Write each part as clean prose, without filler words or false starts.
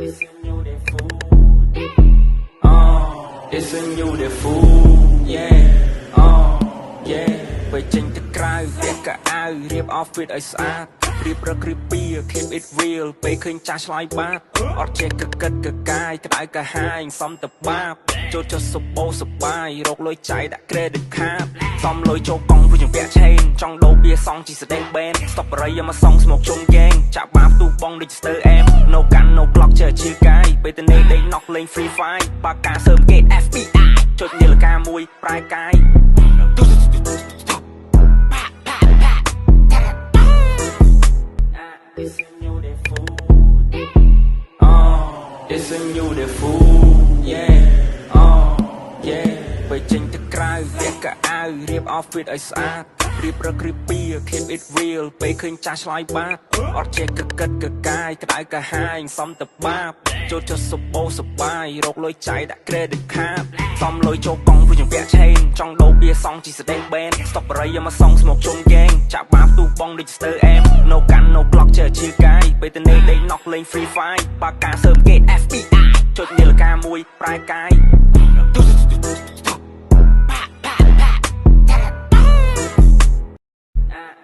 It's a new day food. It's a new day food. Yeah. Yeah. ไปចេញទៅក្រៅវាកៅអៅរៀប outfit ឲ្យស្អាតរៀបរករៀបពី keep it real ពេលឃើញចាស់ឆ្លើយបាតអត់ចេះកកិតកកាយក្តៅកាហាយសំតបាបចូលចុះសបោសបាយរកលុយចៃដាក់ credit card សំលុយចូលកង់វិញពាក់ chain ចង់ដូរបៀសងជីស្ដេង band stop បរិយមកសងស្មកជុំ gang ចាក់បាបទូបងដូច stir am no gun no block ចេះជាកាយពេលទៅនេះដេក knock លេង free fire បាកាសើមគេ FBI ចុចនាឡិកាមួយប្រែកាយIt's a new day food. It's a new day food. Yeah. Yeah. ไปចេញទៅក្រៅវាកៅអៅរៀប outfit ឲ្យស្អាតរៀបរករៀបពី keep it real ពេលឃើញចាស់ឆ្លើយបាតអត់ចេះកកិតកកាយក្តៅកាហាយសំតបាបចូលចុះសបោសបាយរកលុយចៃដាក់ credit card សំលុយចូលកង់វិញពាក់ chain ចង់ដូរបៀសងជីស្ដេង band stop បរិយមកសងស្មកជុំ gang ចាក់បាបទូបងដូច stir am no gun no block ចេះជាកាយពេលទៅនេះដេក knock លេង free fire បាកាសើមគេ FBI ចុចនាឡិកាមួយប្រែកាយ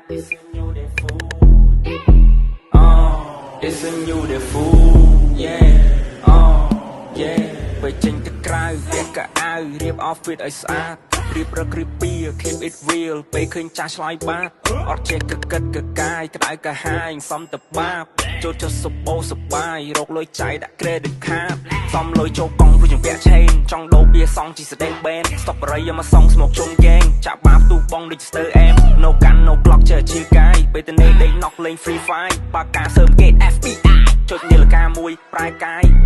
It's a new day food. It's a new day food. Yeah. ไปចេញទៅក្រៅវាកៅអៅរៀប outfit ឲ្យស្អាតរៀបរករៀបពី keep it real ពេលឃើញចាស់ឆ្លើយបាតអត់ចេះកកិតកកាយក្តៅកាហាយសំតបាបចូលចុះសបោសបាយរកលុយចៃដាក់ credit card សំលុយចូលកង់វិញពាក់ chain ចង់ដូរបៀសងជីស្ដេង band stop បរិយមកសងស្មកជុំ gang ចាក់បាបទូបងដូច stir am no gun no block ចេះជាកាយពេលទៅនេះដេក knock លេង free fire បាកាសើមគេ FBI ចុចនាឡិកាមួយប្រែកាយ